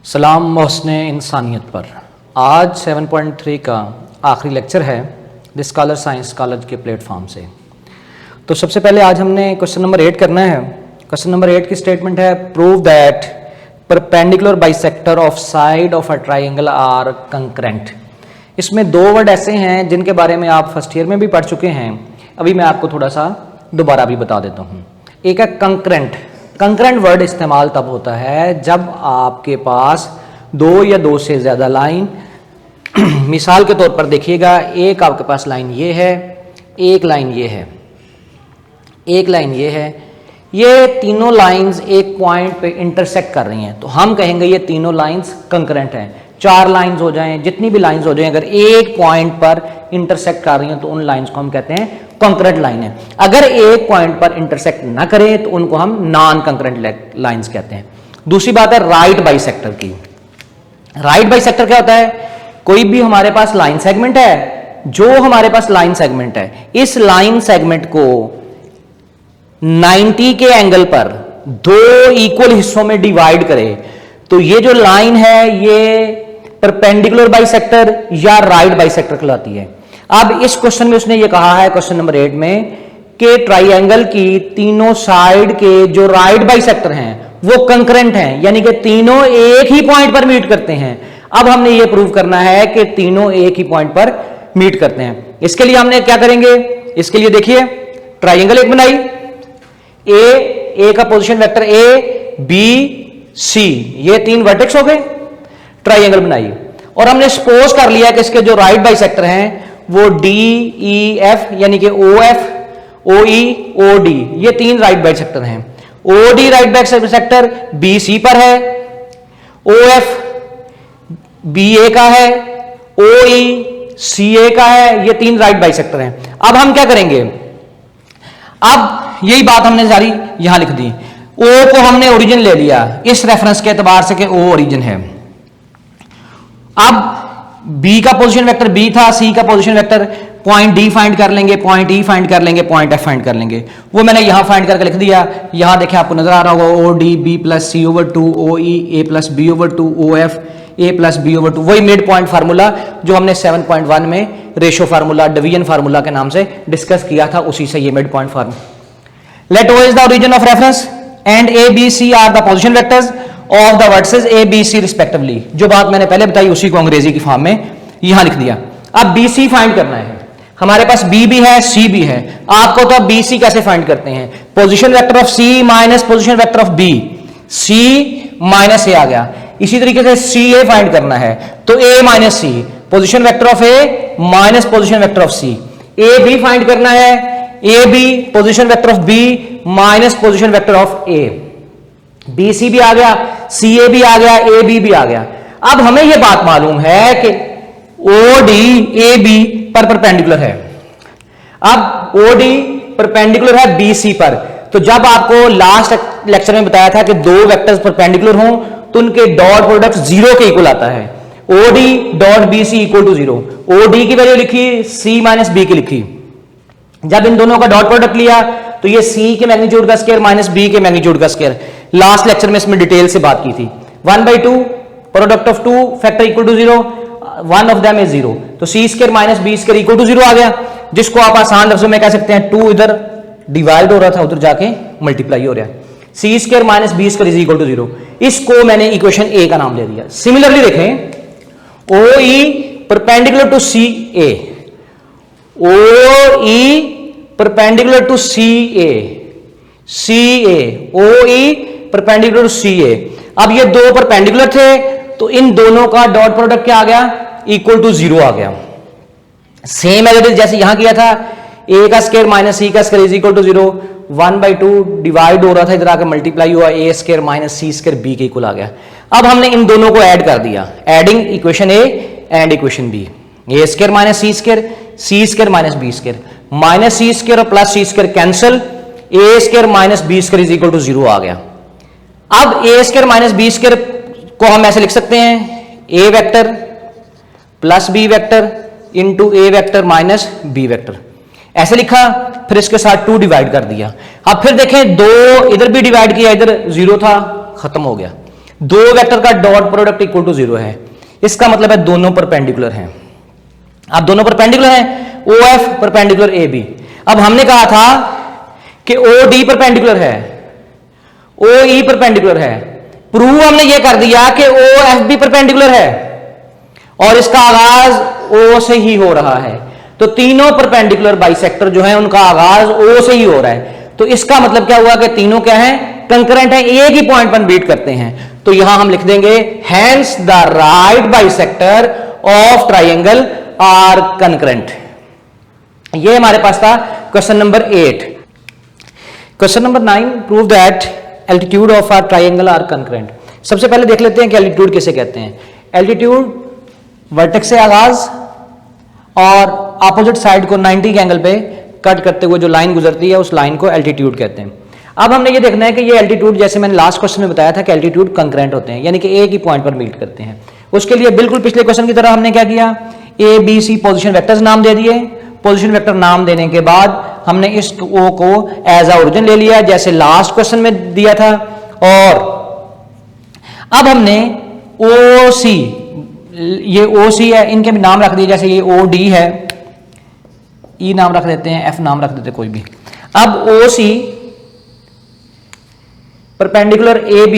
सलाम मोहस्न इंसानियत पर। आज 7.3 का आखिरी लेक्चर है द स्कॉलर साइंस कॉलेज के प्लेटफॉर्म से। तो सबसे पहले आज हमने क्वेश्चन नंबर 8 करना है। क्वेश्चन नंबर 8 की स्टेटमेंट है prove that perpendicular bisector of side of a triangle are concurrent. इसमें दो वर्ड ऐसे हैं जिनके बारे में आप फर्स्ट ईयर में भी पढ़ चुके हैं, अभी मैं आपको थोड़ा सा दोबारा भी बता देता हूँ। एक है कंकरेंट। कंकरेंट वर्ड इस्तेमाल तब होता है जब आपके पास दो या दो से ज़्यादा लाइन, मिसाल के तौर पर देखिएगा, एक आपके पास लाइन ये है, एक लाइन ये है, एक लाइन ये है, ये तीनों लाइंस एक पॉइंट पे इंटरसेक्ट कर रही हैं, तो हम कहेंगे ये तीनों लाइंस कंकरेंट हैं। चार लाइंस हो जाएं, जितनी भी लाइंस हो जाएं, अगर एक पॉइंट पर इंटरसेक्ट कर रही हैं तो उन लाइंस को हम कहते हैं कंकरेंट लाइन है। अगर एक पॉइंट पर इंटरसेक्ट ना करें तो उनको हम नॉन कंकरेंट लाइंस कहते हैं। दूसरी बात है राइट बाइसेक्टर की। राइट बाइसेक्टर क्या होता है? कोई भी हमारे पास लाइन सेगमेंट है, जो हमारे पास लाइन सेगमेंट है, इस लाइन सेगमेंट को 90 के एंगल पर दो इक्वल हिस्सों में डिवाइड करे, तो ये जो लाइन है ये परपेंडिकुलर बाइसेक्टर या राइट बाइसेक्टर कहलाती है। अब इस क्वेश्चन में उसने ये कहा है क्वेश्चन नंबर 8 में कि ट्राइंगल की तीनों साइड के जो राइट बाइसेक्टर हैं वो कंकरेंट हैं, यानी कि तीनों एक ही पॉइंट पर मीट करते हैं। अब हमने ये प्रूव करना है कि तीनों एक ही पॉइंट पर मीट करते हैं। इसके लिए हमने क्या करेंगे? इसके लिए देखिए, ट्राइंगल एक बनाई, ए का पोजीशन वेक्टर ए, बी, सी, ये तीन वर्टेक्स हो गए, ट्राइंगल बनाई। और हमने सपोज कर लिया कि इसके जो राइट बाइसेक्टर हैं वो डी ई एफ, यानी कि ओ एफ, ओ ई, ओ डी, ये तीन राइट बाइसेक्टर हैं। O D right bisector B C पर है, ओ एफ बी ए का है, ओ ई सी ए का है, ये तीन राइट बाइसेक्टर हैं। अब हम क्या करेंगे? अब यही बात हमने सारी यहां लिख दी। ओ को हमने ओरिजिन ले लिया इस रेफरेंस के एतबार से कि ओ ओरिजिन है। अब बी का पोजीशन वेक्टर बी था, सी का position vector point D find कर लेंगे, पॉइंट ई फाइंड कर लेंगे, पॉइंट एफ फाइंड कर लेंगे। वो मैंने यहां फाइंड करके लिख दिया। यहां देखिए आपको नजर आ रहा होगा, O D B plus C over two, O E A plus B over two, O F A plus B over two, वही मिड पॉइंट फार्मूला जो हमने 7.1 में रेशो फार्मूला, डिवीजन फार्मूला के नाम से डिस्कस किया था, उसी से ये mid point formula. Let O is the origin of reference and A B C are the position vectors of the vertices A B C respectively. जो बात मैंने पहले बताई उसी को अंग्रेजी की फॉर्म में यहां लिख दिया। अब बी सी फाइंड करना है। हमारे पास बी भी है, सी भी है। आपको तो अब बी सी कैसे फाइंड करते हैं? Position vector of C minus position vector of B, C minus A आ गया। इसी तरीके से सी ए फाइंड करना है तो A minus C, position vector of A minus position vector of C. A B find करना है, A B position vector of B minus position vector of A. B C भी आ गया, सी ए भी आ गया, ए बी भी आ गया। अब हमें यह बात मालूम है कि ओ डी ए बी पर परपेंडिकुलर है। अब ओ डी परपेंडिकुलर है बी सी पर, तो जब आपको लास्ट लेक्चर में बताया था कि दो वेक्टर्स परपेंडिकुलर हों तो उनके डॉट प्रोडक्ट जीरो के इक्वल आता है। O D dot B C equal to zero. O D की वैल्यू लिखी, सी माइनस बी की लिखी। जब इन दोनों का डॉट प्रोडक्ट लिया तो ये सी के मैग्नीट्यूड का स्क्वायर माइनस बी के मैग्नीट्यूड का स्क्वायर। लास्ट लेक्चर में इसमें डिटेल से बात की थी। 1/2 product of two factor equal to zero, one of them is zero, तो C square minus B square equal to zero आ गया, जिसको आप आसान लफ्जों में कह सकते हैं 2 इधर डिवाइड हो रहा था, उधर जाके मल्टीप्लाई हो रहा है। C square minus B square is equal to zero. इसको मैंने इक्वेशन ए का नाम दे दिया। सिमिलरली देखें, O E perpendicular to C A, O E perpendicular to C A, C A, O E perpendicular to C A. अब ये दो perpendicular थे तो इन दोनों का डॉट प्रोडक्ट क्या आ गया? इक्वल टू जीरो आ गया। सेम एज इट इज जैसे यहां किया था, ए का स्क्वायर माइनस सी का square is equal to zero, 1/2 divide हो रहा था, इधर आकर मल्टीप्लाई हुआ, A square minus C square B के इक्वल आ गया। अब हमने इन दोनों को ऐड कर दिया, adding equation A and equation B. A square minus C square, C square minus B square, minus C square और plus C square cancel, A square minus B square is equal to zero आ गया। अब A square minus B square को हम ऐसे लिख सकते हैं, A vector plus B vector into A vector minus B vector, ऐसे लिखा। फिर इसके साथ 2 डिवाइड कर दिया। अब फिर देखें, 2 इधर भी डिवाइड किया, इधर 0 था, खत्म हो गया। दो वेक्टर का डॉट प्रोडक्ट इक्वल टू 0 है, इसका मतलब है दोनों परपेंडिकुलर हैं। अब दोनों परपेंडिकुलर हैं, OF परपेंडिकुलर AB। अब हमने कहा था कि OD परपेंडिकुलर है, OE परपेंडिकुलर है। प्रूव हमने ये कर दिया कि OF भी परपेंडिकुलर है और इसका आगाज O से ही हो रहा है। तो तीनों परपेंडिकुलर बाइसेक्टर जो है उनका आगाज O से ही हो रहा है। तो इसका मतलब क्या हुआ कि तीनों क्या है, कंकरेंट है, एक ही पॉइंट पर बीट करते हैं। तो यहां हम लिख देंगे hence the right bisector of triangle are concurrent. ये हमारे पास था question number 8। Question number 9, prove that altitude of our triangle are concurrent. सबसे पहले देख लेते हैं कि एल्टीट्यूड किसे कहते हैं। एल्टीट्यूड वर्टेक्स से आगाज और अपोजिट साइड को 90 के एंगल पे कट करते हुए जो लाइन गुजरती है उस लाइन को एल्टीट्यूड कहते हैं। अब हमने ये देखना है कि ये एल्टीट्यूड, जैसे मैंने लास्ट क्वेश्चन में बताया था कि एल्टीट्यूड कंकरेंट होते हैं, यानी कि एक ही पॉइंट पर मीट करते हैं। उसके लिए बिल्कुल पिछले क्वेश्चन की तरह हमने क्या किया, ABC पोजीशन वेक्टर्स नाम दे दिए। पोजीशन वेक्टर नाम देने के बाद हमने इस O को एज अ ओरिजिन ले लिया जैसे लास्ट क्वेश्चन में दिया था। और अब हमने OC, ये OC है, इनके भी नाम रख दिए, जैसे ये OD है, E नाम रख देते हैं, F नाम रख देते हैं, कोई भी। अब OC परपेंडिकुलर AB,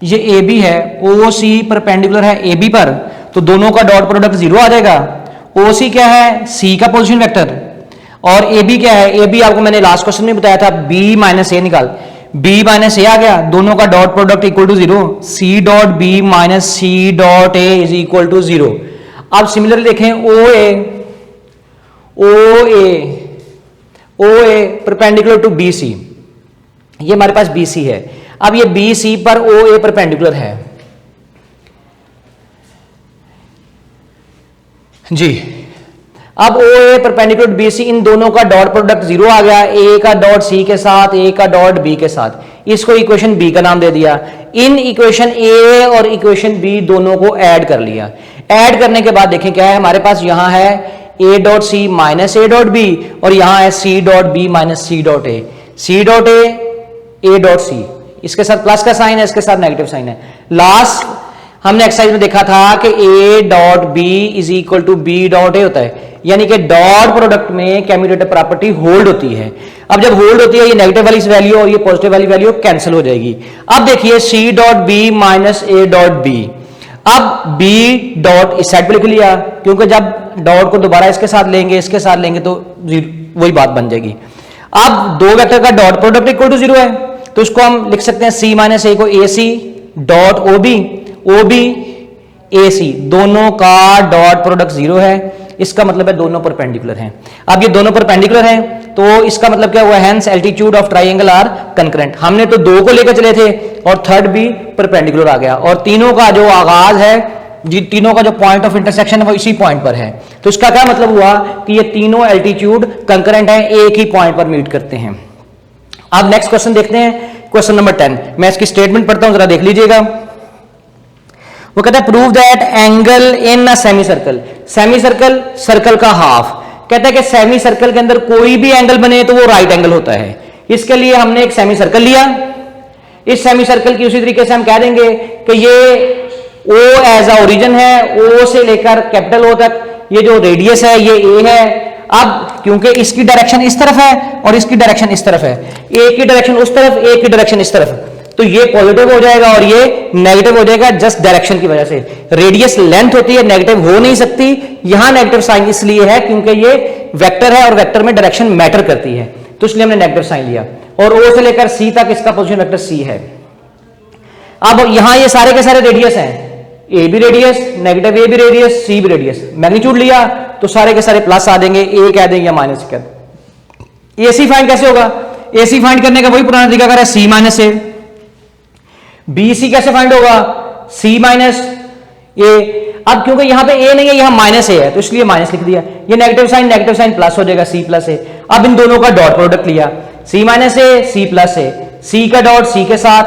ये AB है, OC परपेंडिकुलर है AB पर, तो दोनों का डॉट प्रोडक्ट 0 आ जाएगा। OC क्या है, C का पोजीशन वेक्टर, और AB क्या है, AB आपको मैंने लास्ट क्वेश्चन में बताया था, B माइनस A निकाल, B माइनस A आ गया, दोनों का dot product equal to 0, C dot B minus C dot A is equal to 0। अब सिमिलरली देखें OA परपेंडिकुलर टू BC, ये हमारे पास BC है। अब ये BC पर OA परपेंडिकुलर है जी। अब OA परपेंडिकुलर टू BC, इन दोनों का डॉट प्रोडक्ट 0 आ गया, A का डॉट C के साथ, A का डॉट B के साथ। इसको इक्वेशन B का नाम दे दिया। इन इक्वेशन A और इक्वेशन B दोनों को ऐड कर लिया। ऐड करने के बाद देखें क्या है हमारे पास, यहां है A dot C minus A dot B, और यहां है C dot B minus C dot A। C dot A dot C, इसके साथ प्लस का साइन है, इसके साथ नेगेटिव साइन है। लास्ट हमने एक्सरसाइज में देखा था कि A dot B is equal to B dot A होता है, यानी कि डॉट प्रोडक्ट में कम्यूटेटिव प्रॉपर्टी होल्ड होती है। अब जब होल्ड होती है, ये नेगेटिव वाली वैल्यू और ये पॉजिटिव वाली वैल्यू कैंसिल हो जाएगी। अब देखिए C dot B minus A dot B, अब B डॉट इस साइड पे लिख लिया, क्योंकि जब डॉट को दोबारा इसके साथ लेंगे, इसके साथ लेंगे तो वही बात बन जाएगी। अब दो वेक्टर का डॉट प्रोडक्ट इक्वल टू 0 है, तो उसको हम लिख सकते हैं C माइनस A को AC डॉट OB AC, दोनों का डॉट प्रोडक्ट 0 है, इसका मतलब है दोनों परपेंडिकुलर हैं। अब ये दोनों परपेंडिकुलर हैं तो इसका मतलब क्या हुआ, hence altitude of triangle are concurrent. हमने तो 2 को लेकर चले थे और थर्ड भी परपेंडिकुलर आ गया, और तीनों का जो आगाज है, जी तीनों का जो पॉइंट ऑफ इंटरसेक्शन है वो इसी पॉइंट पर है। तो इसका क्या मतलब हुआ कि ये तीनों एल्टीट्यूड कंकरेंट है, एक ही पॉइंट पर मीट करते हैं। अब नेक्स्ट क्वेश्चन देखते हैं, क्वेश्चन नंबर 10। मैं इसकी स्टेटमेंट पढ़ता हूं, जरा देख लीजिएगा। वो कहता है prove that angle in a semi circle, semi circle circle का हाफ, कहता है कि सेमी सर्कल के अंदर कोई भी एंगल बने तो वो राइट एंगल होता है। इसके लिए हमने एक सेमी सर्कल लिया, इस सेमी सर्कल की उसी तरीके से हम कह देंगे कि ये O एज अ ओरिजिन है, O से लेकर कैपिटल O तक, ये जो रेडियस है ये A है। अब क्योंकि इसकी डायरेक्शन इस तरफ है और इसकी डायरेक्शन इस तरफ है, एक की डायरेक्शन उस तरफ, एक की डायरेक्शन इस तरफ, तो ये पॉजिटिव हो जाएगा और ये नेगेटिव हो जाएगा, जस्ट डायरेक्शन की वजह से। रेडियस लेंथ होती है, नेगेटिव हो नहीं सकती। यहां नेगेटिव साइन इसलिए है क्योंकि ये वेक्टर है और वेक्टर में डायरेक्शन मैटर करती है, तो इसलिए हमने नेगेटिव साइन लिया। और O से लेकर C तक इसका पोजीशन वेक्टर C है। अब यहां ये सारे के सारे रेडियस हैं, A भी रेडियस, नेगेटिव A भी रेडियस, C भी रेडियस। मैग्नीट्यूड लिया तो सारे के सारे प्लस आ देंगे, A कह देंगे या माइनस कह देंगे। AC फाइंड कैसे होगा, AC फाइंड करने का वही पुराना तरीका कर, C माइनस A। BC कैसे फाइंड होगा, C माइनस A। अब क्योंकि यहां पे A नहीं है, यहां माइनस A है, तो इसलिए माइनस लिख दिया। ये नेगेटिव साइन प्लस हो जाएगा, C प्लस A। अब इन दोनों का डॉट प्रोडक्ट लिया, C minus A, C plus A, C का डॉट C के साथ,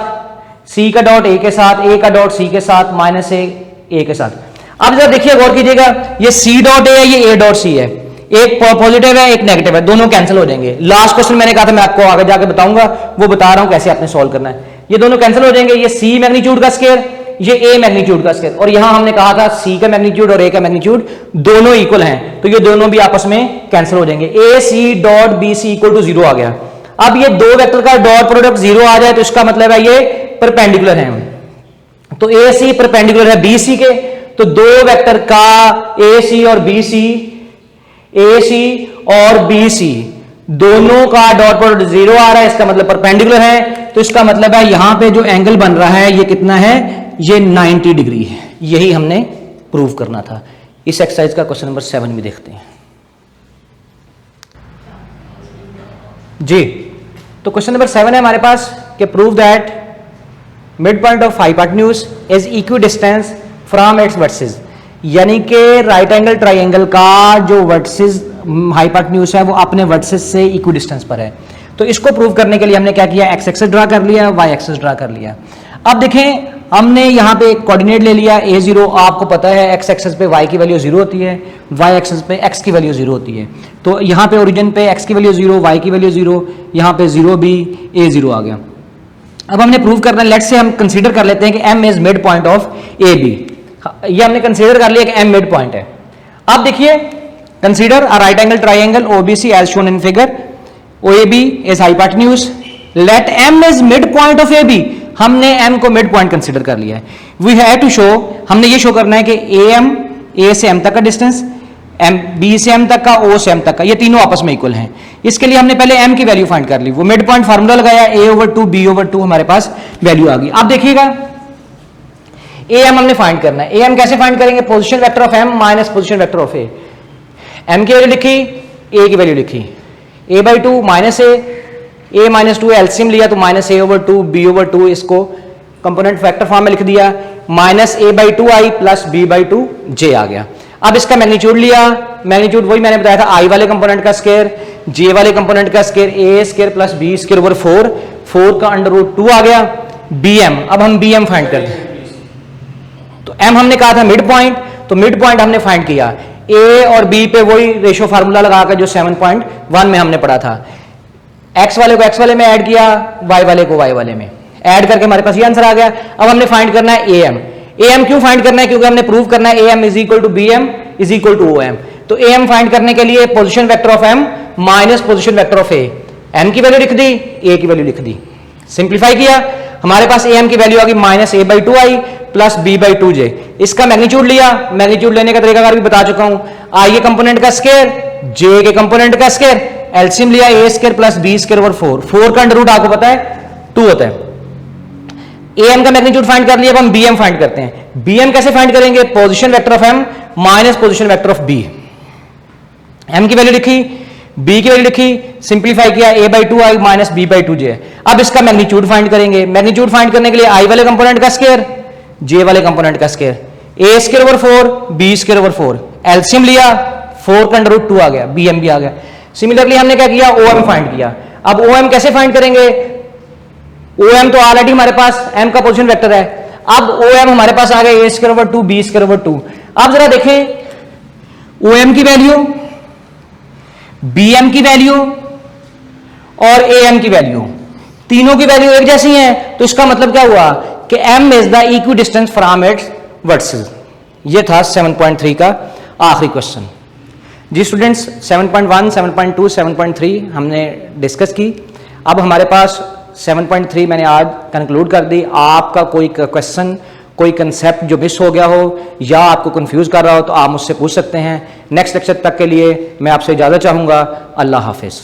C का डॉट A के साथ, A का डॉट C के साथ, माइनस A के साथ। अब जरा देखिए, गौर कीजिएगा, ये C डॉट A है, ये A डॉट C है, एक पॉजिटिव है एक नेगेटिव है, दोनों कैंसिल हो जाएंगे। लास्ट क्वेश्चन मैंने कहा था मैं आपको आगे जाके बताऊंगा, वो बता रहा हूं कैसे आपने सॉल्व करना है। ये दोनों कैंसिल हो जाएंगे, ये सी मैग्नीट्यूड का स्केयर, ये ए मैग्नीट्यूड का स्केयर, और यहां हमने कहा था सी का मैग्नीट्यूड और ए का मैग्नीट्यूड दोनों इक्वल हैं, तो ये दोनों भी आपस में कैंसिल हो जाएंगे। A C dot B C equal to 0 आ गया। अब ये दो वेक्टर का डॉट प्रोडक्ट 0 आ जाए तो इसका मतलब है ये परपेंडिकुलर है, तो ए सी परपेंडिकुलर है बी सी के, तो दो वेक्टर का ए सी और बी सी, ए सी और बी सी दोनों का डॉट प्रोडक्ट 0 आ रहा है, इसका मतलब परपेंडिकुलर है, तो इसका मतलब है यहां पे जो एंगल बन रहा है ये कितना है, ये 90 डिग्री है। यही हमने प्रूव करना था। इस एक्सरसाइज का क्वेश्चन नंबर 7 भी देखते हैं जी। तो क्वेश्चन नंबर 7 है हमारे पास कि prove that mid point of hypotenuse is equidistance from its vertices, यानी कि राइट एंगल ट्राइंगल का जो वर्टिसेस हाइपोटेन्यूज है वो अपने वर्टिसेस से इक्विडिस्टेंस पर है। तो इसको प्रूव करने के लिए हमने क्या किया, एक्स एक्सिस ड्रा कर लिया, वाई एक्सिस ड्रा कर लिया। अब देखें हमने यहां पे कोऑर्डिनेट ले लिया a0, आपको पता है एक्स एक्सिस पे y की वैल्यू 0 होती है, y एक्सिस पे x की वैल्यू 0 होती है, तो यहां पे ओरिजिन पे x की वैल्यू 0, y की वैल्यू 0, यहां पे 0 भी a0 आ गया। अब हमने प्रूव करना है, लेट से हम कंसीडर कर लेते हैं कि m is mid point of A B, ये हमने कंसीडर कर लिया कि m मिड पॉइंट है। अब देखिए consider a right angle triangle OBC as shown in figure, OAB is hypotenuse, let m is mid point of AB, हमने m को मिड पॉइंट कंसीडर कर लिया है। वी हैव टू शो, हमने ये शो करना है कि AM A से M तक का डिस्टेंस, B से M तक का, O से M तक का, ये तीनों आपस में इक्वल हैं। इसके लिए हमने पहले M की वैल्यू फाइंड कर ली, वो मिड पॉइंट फार्मूला लगाया, A/2 B/2 हमारे पास वैल्यू आ गई। अब देखिएगा AM हमने फाइंड करना है। AM कैसे फाइंड करेंगे, position vector of M minus position vector of A। M की वैल्यू लिखी, A की वैल्यू लिखी, A/2 minus A minus 2 LCM लिया तो माइनस A/2 B/2, इसको कंपोनेंट फैक्टर फॉर्म में लिख दिया, minus A/2i plus B/2 J आ गया। अब इसका मैग्नीट्यूड लिया, मैग्नीट्यूड वही मैंने बताया था, I वाले कंपोनेंट का स्क्वायर, J वाले कंपोनेंट का square, A square plus B square over 4 का √2 आ गया। BM, अब हम BM फाइंड करते हैं, तो M हमने कहा था मिड पॉइंट, तो मिड पॉइंट हमने फाइंड किया, A और B पे वही रेशो फार्मूला लगाकर जो 7.1 में हमने पढ़ा था, x वाले को x वाले में ऐड किया, y वाले को y वाले में ऐड करके हमारे पास ये आंसर आ गया। अब हमने फाइंड करना है AM क्यों फाइंड करना है, क्योंकि हमने प्रूव करना है AM is equal to BM is equal to OM। तो AM फाइंड करने के लिए position vector of M minus position vector of A, M की वैल्यू लिख दी, A की वैल्यू लिख दी, सिंप्लीफाई किया, हमारे पास AM की वैल्यू आ गई माइनस A/2i प्लस B/2j। इसका मैग्नीट्यूड लिया, मैग्नीट्यूड लेने का तरीका भी बता चुका हूं, I के कंपोनेंट का स्क्वायर, J के कंपोनेंट का स्क्वायर, एलसीएम लिया A square plus B square over 4 का अंडर रूट आपको पता है 2 होता है। AM का मैग्नीट्यूड फाइंड कर लिया, अब हम BM फाइंड करते हैं। BM कैसे फाइंड करेंगे, position vector of M minus position vector of B। M की वैल्यू लिखी, B की वैल्यू लिखी, सिंप्लीफाई किया, A/2i माइनस B/2j। अब इसका मैग्नीट्यूड फाइंड करेंगे, मैग्नीट्यूड फाइंड करने के लिए I वाले कंपोनेंट का स्क्वायर, J वाले कंपोनेंट का square, A square over 4 B square over 4, LCM लिया 4 का अंडर रूट 2 आ गया, BM भी आ गया। सिमिलरली हमने क्या किया, OM फाइंड किया। अब OM कैसे फाइंड करेंगे, OM तो ऑलरेडी हमारे पास M का पोजीशन वेक्टर है, अब OM हमारे पास आ गया A square over 2 B square over 2। अब जरा देखें OM की वैल्यू, BM की वैल्यू और AM की वैल्यू, तीनों की वैल्यू एक जैसी है, तो इसका मतलब क्या हुआ कि M is the equidistance from its vertices. ये था 7.3 का आखिरी क्वेश्चन जी स्टूडेंट्स। 7.1, 7.2, 7.3 हमने डिस्कस की। अब हमारे पास 7.3 मैंने आज कंक्लूड कर दी। आपका कोई क्वेश्चन, कोई कंसेप्ट जो मिस हो गया हो या आपको कंफ्यूज कर रहा हो तो आप मुझसे पूछ सकते हैं। नेक्स्ट लेक्चर तक के लिए मैं आपसे इजाज़त चाहूँगा। अल्लाह हाफिज़।